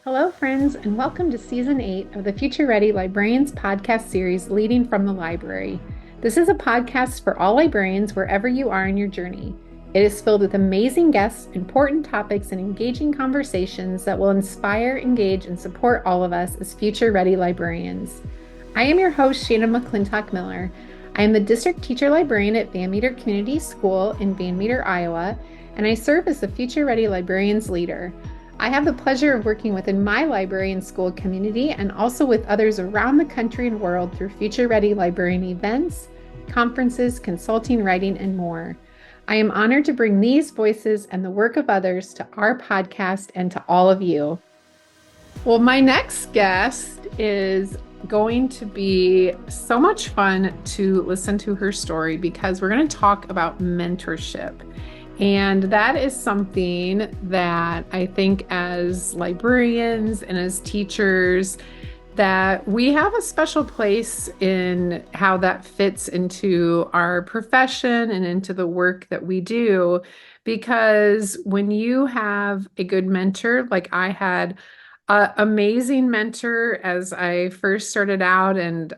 Hello, friends, and welcome to Season 8 of the Future Ready Librarians podcast series, Leading from the Library. This is a podcast for all librarians wherever you are in your journey. It is filled with amazing guests, important topics, and engaging conversations that will inspire, engage, and support all of us as future ready librarians. I am your host, Shannon McClintock Miller. I am the district teacher librarian at Van Meter Community School in Van Meter, Iowa, and I serve as the Future Ready Librarians leader. I have the pleasure of working within my library and school community and also with others around the country and world through Future Ready Librarian events, conferences, consulting, writing, and more. I am honored to bring these voices and the work of others to our podcast and to all of you. Well, my next guest is going to be so much fun to listen to her story because we're going to talk about mentorship. And that is something that I think as librarians and as teachers that we have a special place in how that fits into our profession and into the work that we do. Because when you have a good mentor, like I had an amazing mentor as I first started out, and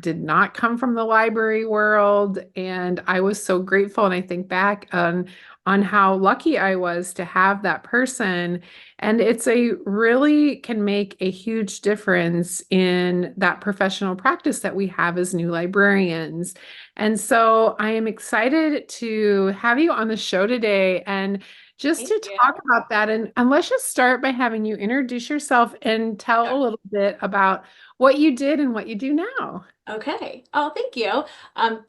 did not come from the library world. And I was so grateful. And I think back on how lucky I was to have that person. And it's a really can make a huge difference in that professional practice that we have as new librarians. And so I am excited to have you on the show today and just Thank to you. talk about that. And let's just start by having you introduce yourself and tell a little bit about what you did and what you do now. Okay. Oh, thank you.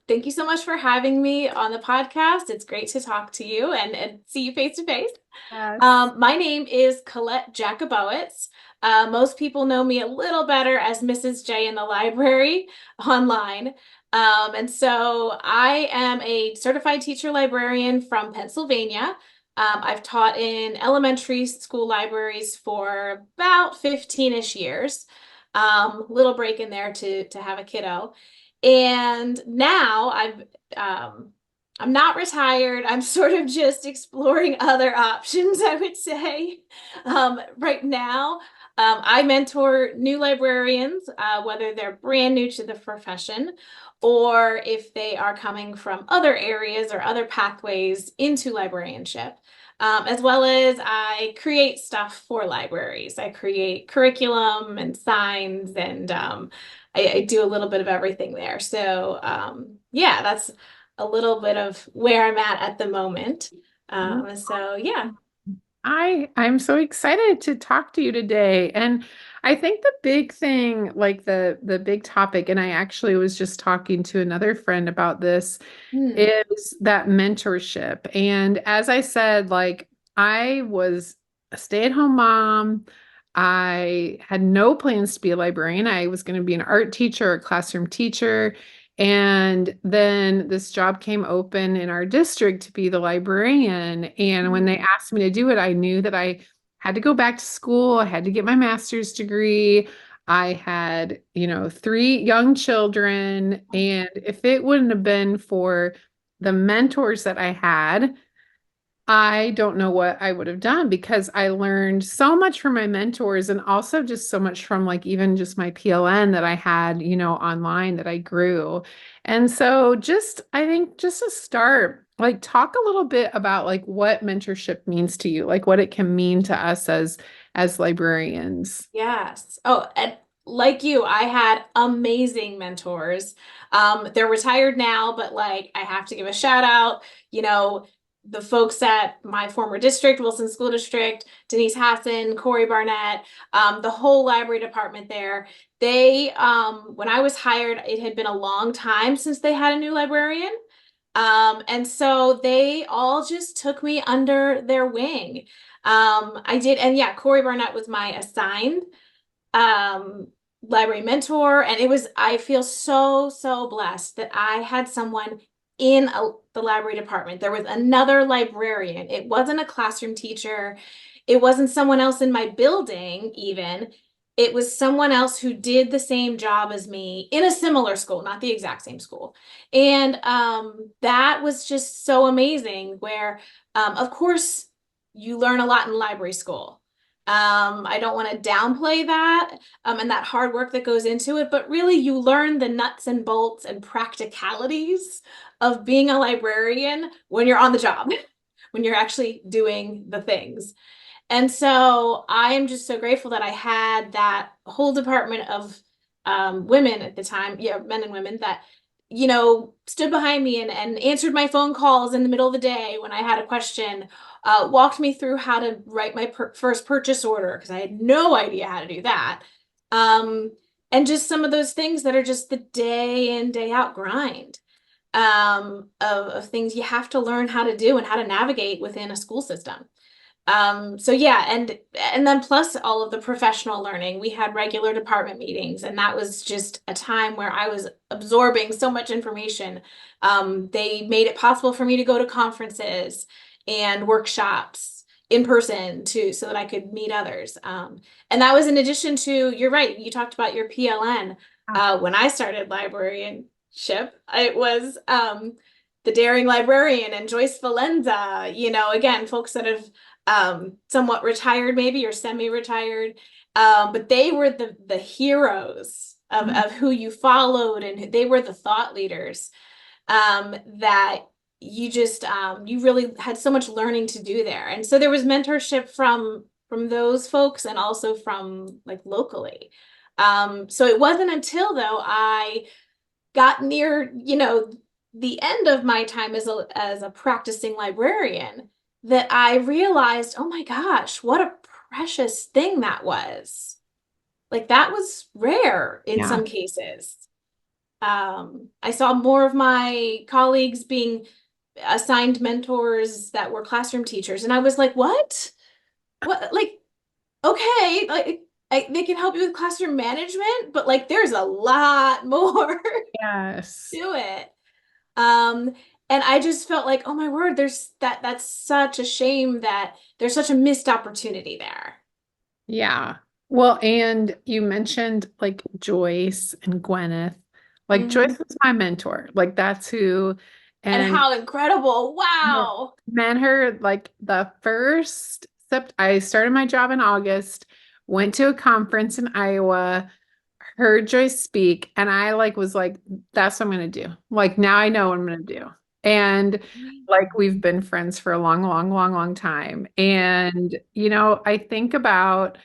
Thank you so much for having me on the podcast. It's great to talk to you and see you face to face. Yes. My name is Collette Jakubowicz. Most people know me a little better as Mrs. J in the library online. And so I am a certified teacher librarian from Pennsylvania. I've taught in elementary school libraries for about 15-ish years. Little break in there to have a kiddo. And now I'm not retired. I'm sort of just exploring other options, I would say. Right now, I mentor new librarians, whether they're brand new to the profession or if they are coming from other areas or other pathways into librarianship. As well as I create stuff for libraries. I create curriculum and signs, and I do a little bit of everything there. So yeah, that's a little bit of where I'm at the moment. So yeah. I'm so excited to talk to you today. And I think the big thing, like the big topic, and I actually was just talking to another friend about this, Hmm. is that mentorship. And as I said, like I was a stay-at-home mom. I had no plans to be a librarian. I was going to be an art teacher, a classroom teacher. And then this job came open in our district to be the librarian. And when they asked me to do it, I knew that I had to go back to school. I had to get my master's degree. I had, three young children. And if it wouldn't have been for the mentors that I had, I don't know what I would have done because I learned so much from my mentors and also just so much from like even just my PLN that I had, online that I grew. And so I think just to start, like talk a little bit about like what mentorship means to you, like what it can mean to us as librarians. Yes. Oh, and like you, I had amazing mentors. They're retired now, but like I have to give a shout out, you know, the folks at my former district, Wilson School District, Denise Hassan, Corey Barnett, the whole library department there. When I was hired, it had been a long time since they had a new librarian. And so they all just took me under their wing. I did, and yeah, Corey Barnett was my assigned um, library mentor, and I feel so blessed that I had someone in the library department. There was another librarian. It wasn't a classroom teacher. It wasn't someone else in my building, even. It was someone else who did the same job as me in a similar school, not the exact same school. And that was just so amazing, where, of course, you learn a lot in library school. I don't want to downplay that and that hard work that goes into it, but really you learn the nuts and bolts and practicalities of being a librarian when you're on the job, when you're actually doing the things. And so I am just so grateful that I had that whole department of women at the time, yeah, men and women that, stood behind me and answered my phone calls in the middle of the day when I had a question, walked me through how to write my first purchase order because I had no idea how to do that. Um, and just some of those things that are just the day in, day out grind of things you have to learn how to do and how to navigate within a school system. So yeah, and then plus all of the professional learning, we had regular department meetings, and that was just a time where I was absorbing so much information. They made it possible for me to go to conferences and workshops in person too, so that I could meet others. And that was in addition to, you're right, you talked about your PLN. When I started librarianship, it was the Daring Librarian and Joyce Valenza, again, folks that have somewhat retired maybe or semi-retired. But they were the heroes of who you followed, and they were the thought leaders that you just you really had so much learning to do there. And so there was mentorship from those folks and also from like locally. So it wasn't until though I got near, the end of my time as a practicing librarian that I realized, oh my gosh, what a precious thing that was. Like that was rare in Yeah. some cases. I saw more of my colleagues being assigned mentors that were classroom teachers, and I was like, what? What? Like, okay, like they can help you with classroom management, but like there's a lot more Yes. to it. Um, and I just felt like, oh my word, that's such a shame that there's such a missed opportunity there. Yeah. Well, and you mentioned like Joyce and Gwyneth. Like Mhm. Joyce was my mentor. Like that's who, And and how incredible. yeah, Wow. met her like the first sept I started my job in August, went to a conference in Iowa, heard Joyce speak, and I like was like, that's what I'm gonna do. Like now I know what I'm gonna do. And like we've been friends for a long, long, long, long time. And I think about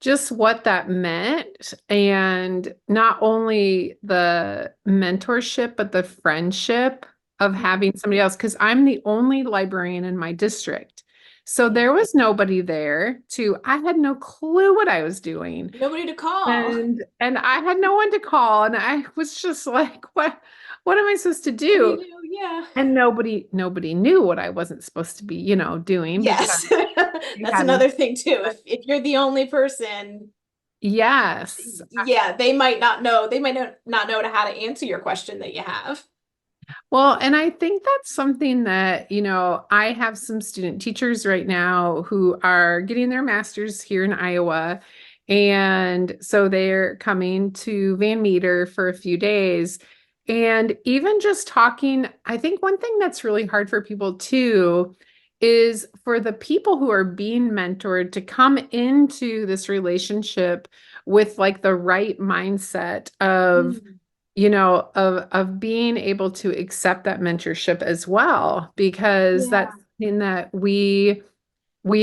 just what that meant, and not only the mentorship, but the friendship of Mhm. having somebody else, because I'm the only librarian in my district. So Yeah. there was nobody there I had no clue what I was doing. Nobody to call. And I had no one to call. And I was just like, what am I supposed to What do you do? do? Yeah. And nobody knew what I wasn't supposed to be, doing because Yes. they That's hadn't. another thing too. If you're the only person, Yes. yeah, they might not know. They might not know how to answer your question that you have. Well, and I think that's something that, I have some student teachers right now who are getting their masters here in Iowa. And so they're coming to Van Meter for a few days. And even just talking, I think one thing that's really hard for people too is for the people who are being mentored to come into this relationship with like the right mindset of Mm. of being able to accept that mentorship as well, because Yeah. that's in that we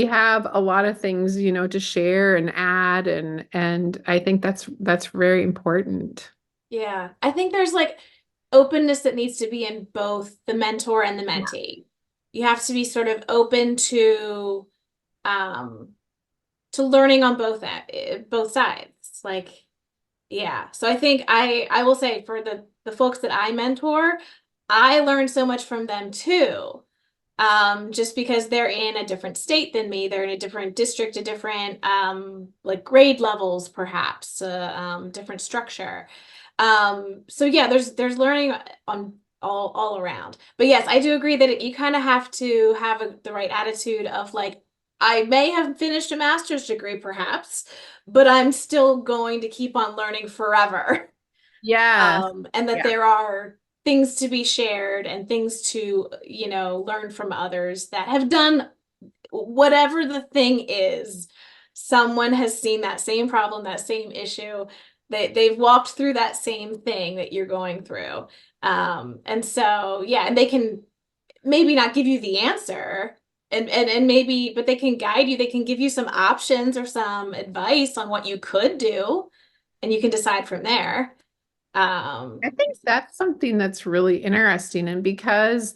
have a lot of things, to share and add, and I think that's very important. Yeah. I think there's like openness that needs to be in both the mentor and the Yeah. mentee. You have to be sort of open um to learning on both sides. Like, yeah. So I think I will say for the folks that I mentor, I learned so much from them too. Just because they're in a different state than me, they're in a different district, a different like grade levels, perhaps, different structure. So yeah, there's learning on all around. But yes, I do agree that you kind of have to have the right attitude of like, I may have finished a master's degree, perhaps, but I'm still going to keep on learning forever. Yes. And that Yeah. there are things to be shared and things to, learn from others that have done whatever the thing is someone has seen that same problem, that same issue. They've walked through that same thing that you're going through. And so, yeah, and they can maybe not give you the answer and maybe, but they can guide you. They can give you some options or some advice on what you could do, and you can decide from there. Um, I think that's something that's really interesting. And because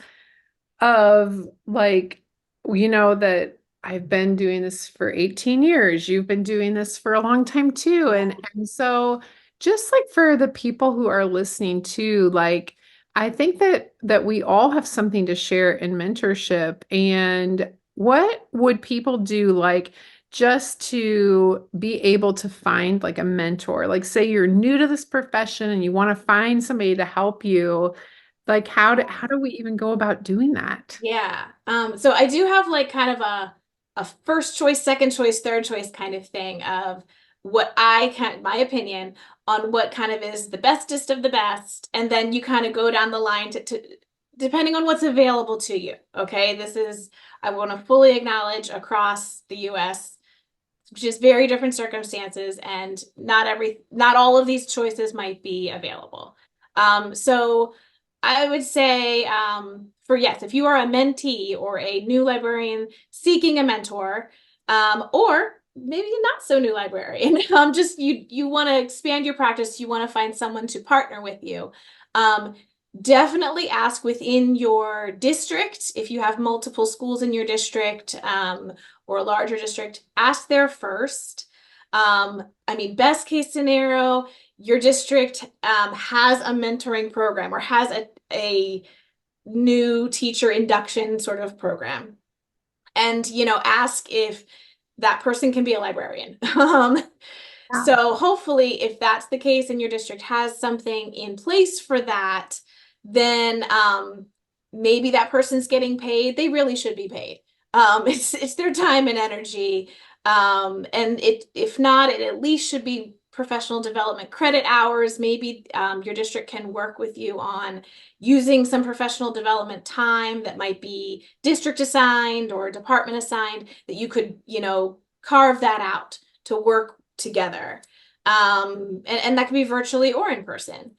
of like, that I've been doing this for 18 years. You've been doing this for a long time too. yeah. And so just like for the people who are listening too, like I think that we all have something to share in mentorship. And what would people do like just to be able to find like a mentor? Like say you're new to this profession and you want to find somebody to help you. Like how do we even go about doing that? Yeah. So I do have like kind of a first choice, second choice, third choice kind of thing of what I can, my opinion on what kind of is the bestest of the best. And then you kind of go down the line to depending on what's available to you. Okay. I want to fully acknowledge across the US, just very different circumstances, and not all of these choices might be available. So I would say, for yes, if you are a mentee or a new librarian seeking a mentor, or maybe a not so new librarian, just you want to expand your practice, you want to find someone to partner with you. Um, Definitely ask within your district if you have multiple schools in your district, or a larger district, ask there first. I mean, best case scenario, your district has a mentoring program or has a new teacher induction sort of program. And, ask if that person can be a librarian. Yeah. So hopefully, if that's the case and your district has something in place for that, then maybe that person's getting paid. They really should be paid. It's their time and energy. And if not, it at least should be professional development credit hours. Maybe your district can work with you on using some professional development time that might be district assigned or department assigned that you could, carve that out to work together. And that could be virtually or in person.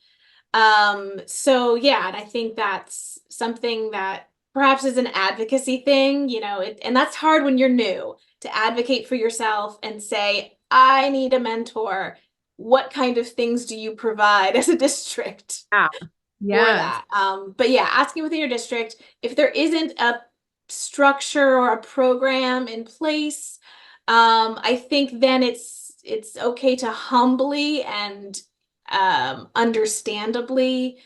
So yeah, and I think that's something that perhaps is an advocacy thing, and that's hard when you're new to advocate for yourself and say, I need a mentor. What kind of things do you provide as a district Yeah. for Yes. that? But yeah, asking within your district if there isn't a structure or a program in place, I think then it's okay to humbly and understandably,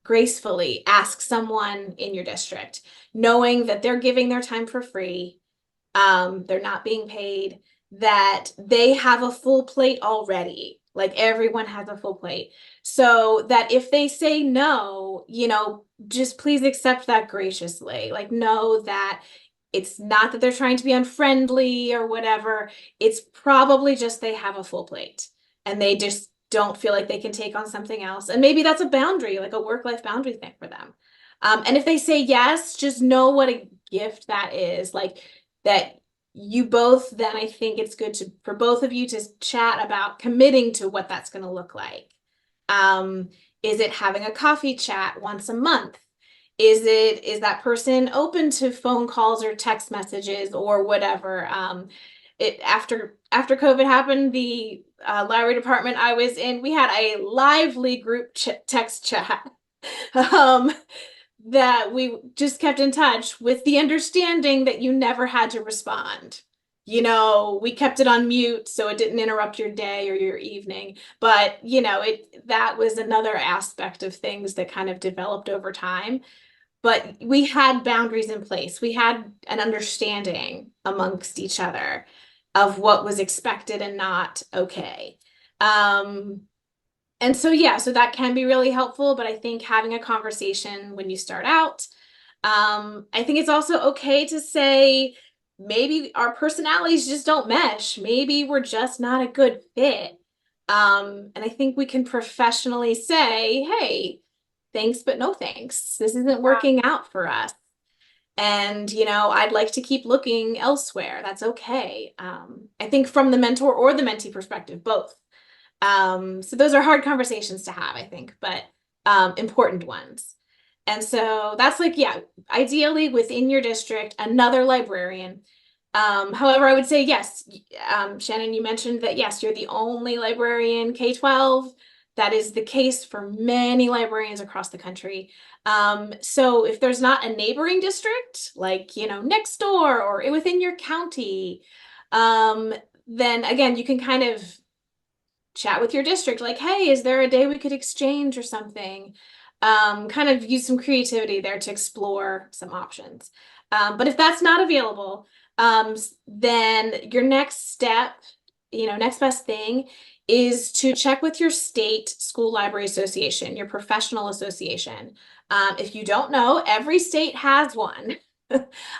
gracefully ask someone in your district, knowing that they're giving their time for free, they're not being paid, that they have a full plate already. Like everyone has a full plate. So that if they say no, just please accept that graciously. Like, know that it's not that they're trying to be unfriendly or whatever. It's probably just they have a full plate and they just don't feel like they can take on something else. And maybe that's a boundary, like a work-life boundary thing for them. And if they say yes, just know what a gift that is. Like that you both, then I think it's good for both of you to chat about committing to what that's going to look like. Is it having a coffee chat once a month? Is that person open to phone calls or text messages or whatever? After COVID happened, the library department I was in, we had a lively group text chat. um, that we just kept in touch with the understanding that you never had to respond. We kept it on mute so it didn't interrupt your day or your evening. But, that was another aspect of things that kind of developed over time. But we had boundaries in place. We had an understanding amongst each other of what was expected and not okay. And so, yeah, so that can be really helpful. But I think having a conversation when you start out, I think it's also okay to say maybe our personalities just don't mesh. Maybe we're just not a good fit. And I think we can professionally say, hey, thanks, but no thanks. This isn't working out for us. And, I'd like to keep looking elsewhere. That's okay. I think from the mentor or the mentee perspective, both. So those are hard conversations to have, I think, but important ones. And so that's like, yeah, ideally within your district, another librarian. However, I would say yes. Shannon, you mentioned that yes, you're the only librarian K-12. That is the case for many librarians across the country. So if there's not a neighboring district, like, next door or within your county, then again, you can kind of chat with your district, like, hey, is there a day we could exchange or something? Kind of use some creativity there to explore some options. But if that's not available, then your next step, next best thing is to check with your state school library association, your professional association. If you don't know, every state has one.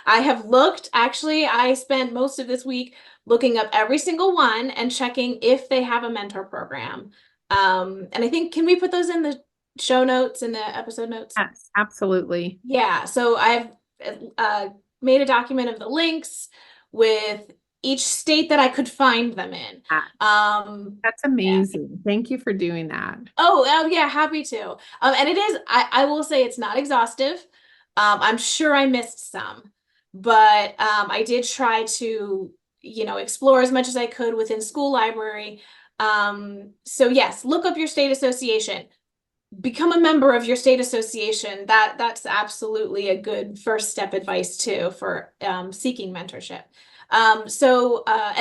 I have looked, actually, I spent most of this week looking up every single one and checking if they have a mentor program. And I think, can we put those in the show notes, in the episode notes? Yes, absolutely. Yeah, so I've made a document of the links with each state that I could find them in. That's Yeah. amazing. Thank you for doing that. Oh, yeah, happy to. And it is, I will say it's not exhaustive. I'm sure I missed some, but I did try to, explore as much as I could within school library. So yes, look up your state association. Become a member of your state association. That's absolutely a good first step advice too for seeking mentorship. And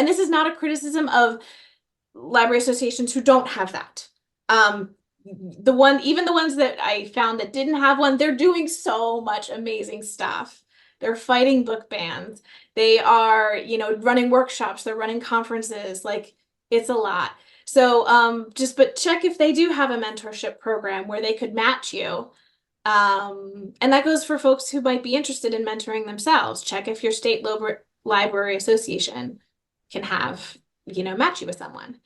this is not a criticism of library associations who don't have that. Even the ones that I found that didn't have one, they're doing so much amazing stuff. They're fighting book bans. They are, running workshops. They're running conferences. Like, it's a lot. So but check if they do have a mentorship program where they could match you. And that goes for folks who might be interested in mentoring themselves. Check if your state library association can have, match you with someone.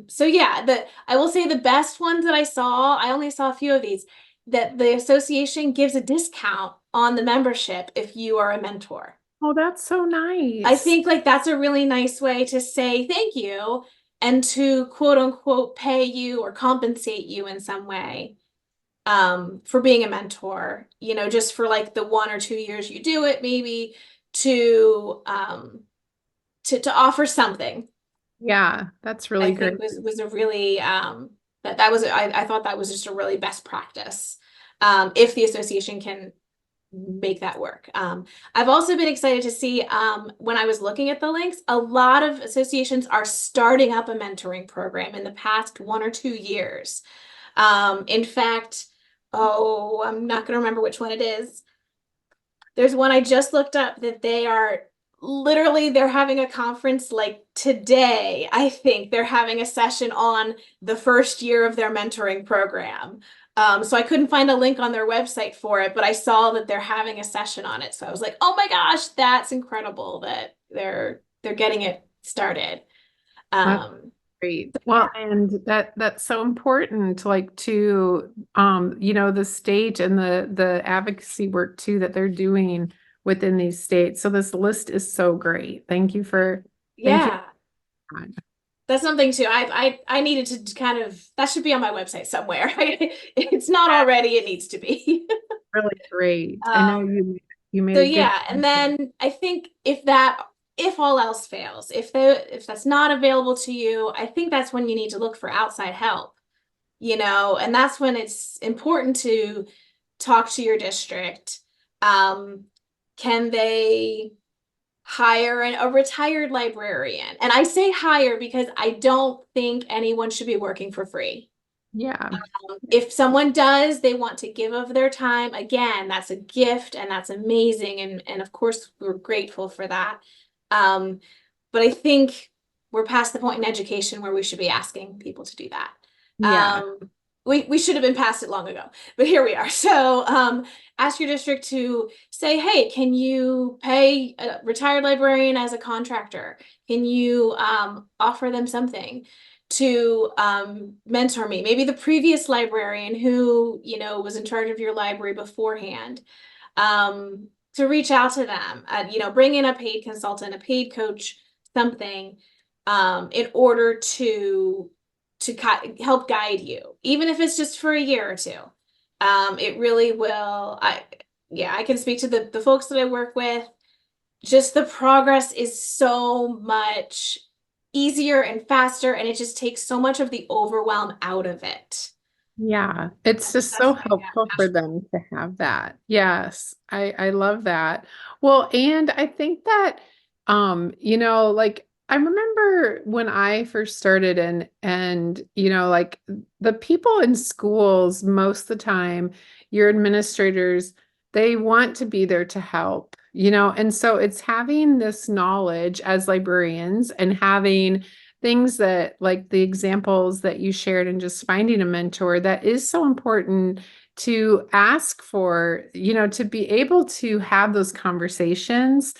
So yeah, I will say the best ones that I saw, I only saw a few of these, that the association gives a discount on the membership if you are a mentor. Oh, that's so I nice. think like that's a really nice way to say thank you and to quote unquote pay you or compensate you in some way for being a mentor, just for like the 1 or 2 years you do it, maybe to offer something. Yeah, that's I really great. think was a really that was I thought that was just a really best practice if the association can make that work. I've also been excited to see when I was looking at the links, a lot of associations are starting up a mentoring program in the past 1 or 2 years. In fact, I'm not going to remember which one it is. There's one I just looked up that they're having a conference like today. I think they're having a session on the first year of their mentoring program. So I couldn't find a link on their website for it, but I saw that they're having a session on it. So I was like, oh my gosh, that's incredible that they're getting it started. That's Um, great. Well, and that's so important, like to the state and the advocacy work too that they're doing within these states. So this list is so great. Thank you. yeah. That's something too. I needed to kind of, that should be on my website somewhere. It's not already, it needs to be. Really great. I know Um, you made so a good yeah, and then I think if all else fails, if that's not available to you, I think that's when you need to look for outside help, and that's when it's important to talk to your district. Can they hire a retired librarian? And I say hire because I don't think anyone should be working for free. Yeah. If someone does, they want to give of their time, again, that's a gift and that's amazing. And of course, we're grateful for that. Um, but I think we're past the point in education where we should be asking people to do that. Yeah. We should have been past it long ago, but here we are. So ask your district to say, hey, can you pay a retired librarian as a contractor? Can you offer them something to mentor me? Maybe the previous librarian who, was in charge of your library beforehand. to reach out to them, bring in a paid consultant, a paid coach, something, in order to help guide you, even if it's just for a year or two. It really will. I can speak to the folks that I work with. Just the progress is so much easier and faster, and it just takes so much of the overwhelm out of it. Yeah, it's just That's so what I helpful for got. them to have that. Yes, I love that. Well, and I think that like I remember when I first started and like the people in schools most of the time, your administrators, they want to be there to help, and so it's having this knowledge as librarians and having things that like the examples that you shared and just finding a mentor that is so important to ask for, to be able to have those conversations.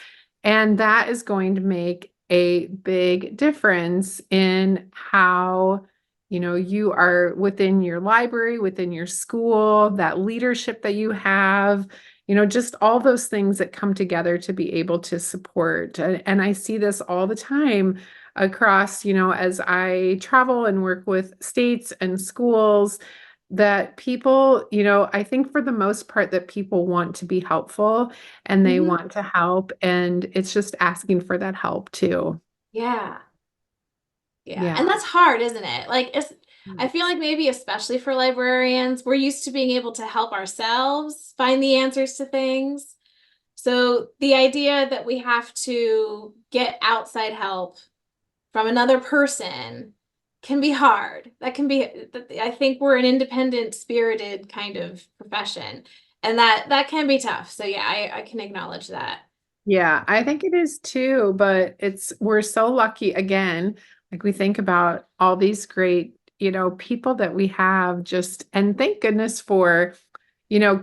And that is going to make a big difference in how, you are within your library, within your school, that leadership that you have, just all those things that come together to be able to support. And I see this all the time across, as I travel and work with states and schools, that people, I think for the most part that people want to be helpful and they Mhm. want to help. And it's just asking for that help too. Yeah. Yeah. Yeah. And that's hard, isn't it? I feel like maybe especially for librarians, we're used to being able to help ourselves find the answers to things. So the idea that we have to get outside help from another person can be hard. That can be, I think we're an independent, spirited kind of profession, and that can be tough. So yeah, I can acknowledge that. Yeah, I think it is too, but we're so lucky again. Like we think about all these great, people that we have just, and thank goodness for,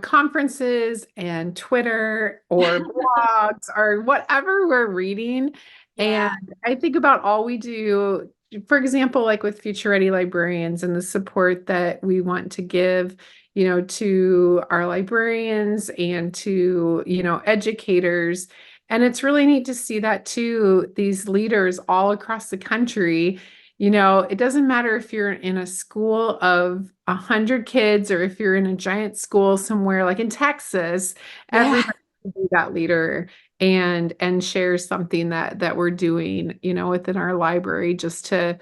conferences and Twitter or blogs or whatever we're reading. Yeah. And I think about all we do, for example, like with Future Ready Librarians and the support that we want to give, to our librarians and to, educators. And it's really neat to see that too, these leaders all across the country. It doesn't matter if you're in a school of 100 kids or if you're in a giant school somewhere like in Texas, Yeah. everybody can be that leader and share something that we're doing, within our library just to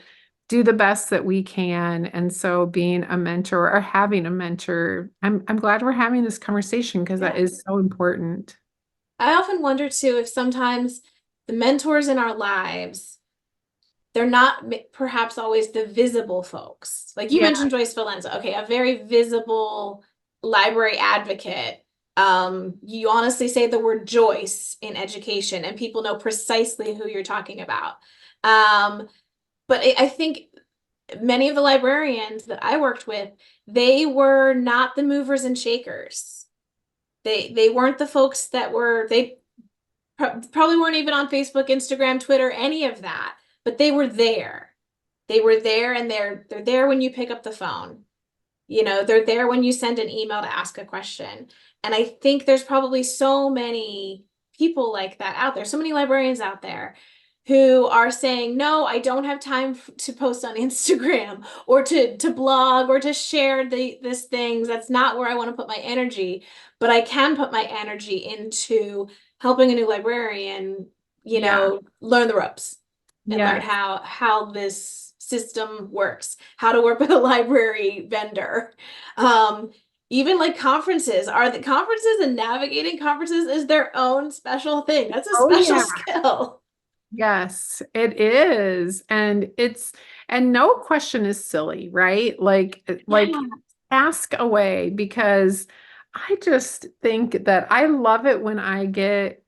do the best that we can. And so being a mentor or having a mentor, I'm glad we're having this conversation because that Yeah. is so important. I often wonder too if sometimes the mentors in our lives, they're not perhaps always the visible folks. Like you Yeah. mentioned Joyce Valenza, okay, a very visible library advocate. You honestly say the word Joyce in education, and people know precisely who you're talking about. But I think many of the librarians that I worked with, they were not the movers and shakers. They weren't the folks that were they probably weren't even on Facebook, Instagram, Twitter, any of that, but they were there. They were there, and they're there when you pick up the phone. They're there when you send an email to ask a question. And I think there's probably so many people like that out there, so many librarians out there who are saying, no, I don't have time to post on Instagram or to blog or to share this things. That's not where I want to put my energy, but I can put my energy into helping a new librarian, Yeah. learn the ropes and learn Yes. how this system works, how to work with a library vendor. Um, Even like conferences, are the conferences and navigating conferences is their own special thing. That's a Oh, special yeah. skill. Yes, it is. And no question is silly, right? Like Yeah. ask away because I just think that I love it when I get,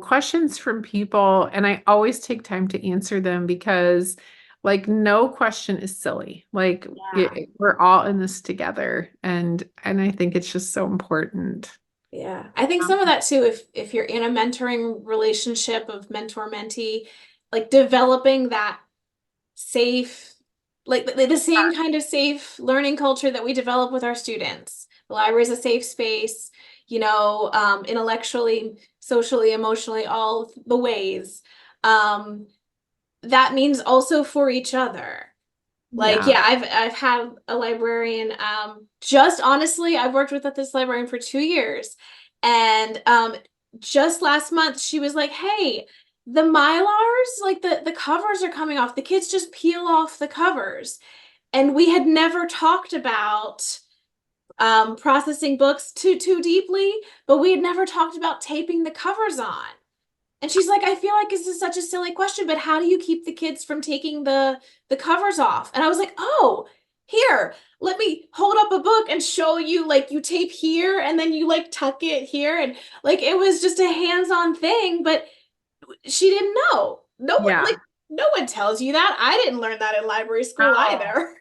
questions from people and I always take time to answer them because like no question is silly. Like Yeah. we're all in this together and I think it's just so important. Yeah. I think some of that too, if you're in a mentoring relationship of mentor mentee, like developing that safe, like the same kind of safe learning culture that we develop with our students. The library is a safe space. intellectually, socially, emotionally, all the ways. Um, that means also for each other. Like, Yeah. yeah, I've had a librarian, just honestly, I've worked with this librarian for 2 years. And just last month she was like, hey, the Mylars, like the covers are coming off. The kids just peel off the covers. And we had never talked about processing books too deeply, but we had never talked about taping the covers on. And she's like, I feel like this is such a silly question, but how do you keep the kids from taking the covers off? And I was like, oh, here, let me hold up a book and show you, like, you tape here and then you like tuck it here. And like it was just a hands-on thing, but she didn't know. Yeah. No one tells you that. I didn't learn that in library school No. either.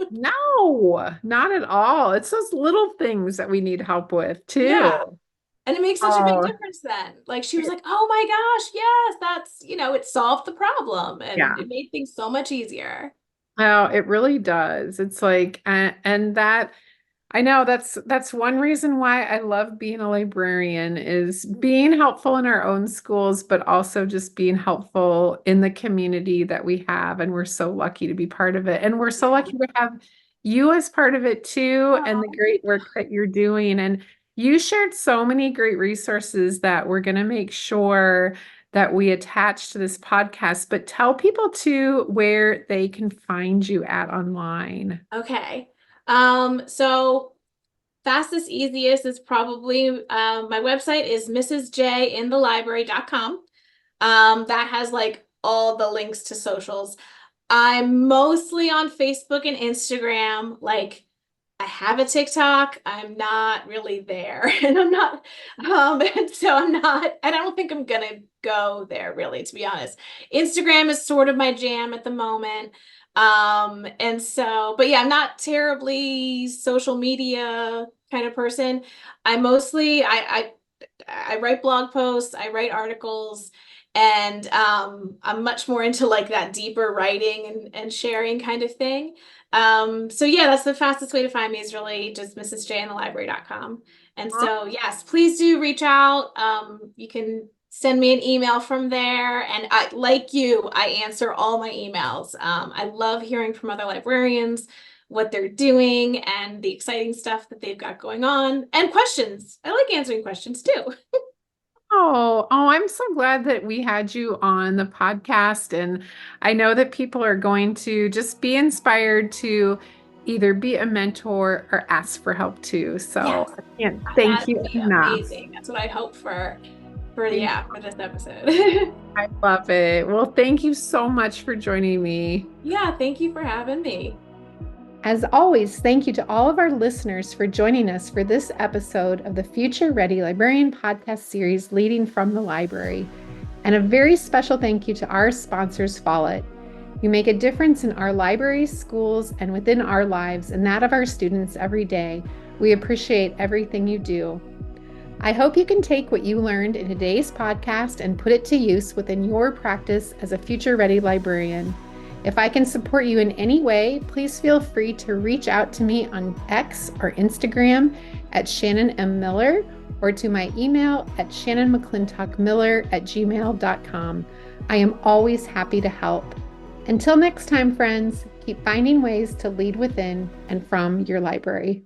No, not at all. It's those little things that we need help with Yeah. too. And it makes such a big Oh, difference then. Like she was like, oh my gosh, yes, it solved the problem and yeah. it made things so much easier. Oh, it really does. It's like, and that I know that's one reason why I love being a librarian is being helpful in our own schools, but also just being helpful in the community that we have. And we're so lucky to be part of it. And we're so Yeah. lucky to have you as part of it too, and the Oh, great work that you're doing. And you shared so many great resources that we're going to make sure that we attach to this podcast, but tell people too where they can find you at online. okay. So fastest, easiest is probably my website is mrsjinthelibrary.com. That has like all the links to socials. I'm mostly on Facebook and Instagram. Like I have a TikTok. I'm not really there. And I'm not, and so I'm not, and I don't think I'm gonna go there really, to be honest. Instagram is sort of my jam at the moment. And so, but yeah, I'm not terribly social media kind of person. I mostly I write blog posts, I write articles, and I'm much more into like that deeper writing and sharing kind of thing. So yeah, that's the fastest way to find me is really just mrsjinthelibrary.com. And so yes, please do reach out. You can send me an email from there. And like you, I answer all my emails. I love hearing from other librarians, what they're doing and the exciting stuff that they've got going on and questions. I like answering questions too. I'm so glad that we had you on the podcast. And I know that people are going to just be inspired to either be a mentor or ask for help too. So Yes, I can't thank that'd you be enough. amazing. That's what I hope Thank for this episode. I love it. Well, thank you so much for joining me. Yeah, thank you for having me. As always, thank you to all of our listeners for joining us for this episode of the Future Ready Librarian podcast series, Leading from the Library. And a very special thank you to our sponsors, Follett. You make a difference in our libraries, schools, and within our lives and that of our students every day. We appreciate everything you do. I hope you can take what you learned in today's podcast and put it to use within your practice as a future ready librarian. If I can support you in any way, please feel free to reach out to me on X or Instagram at Shannon M. Miller or to my email at shannonmcclintockmiller@gmail.com. I am always happy to help. Until next time, friends, keep finding ways to lead within and from your library.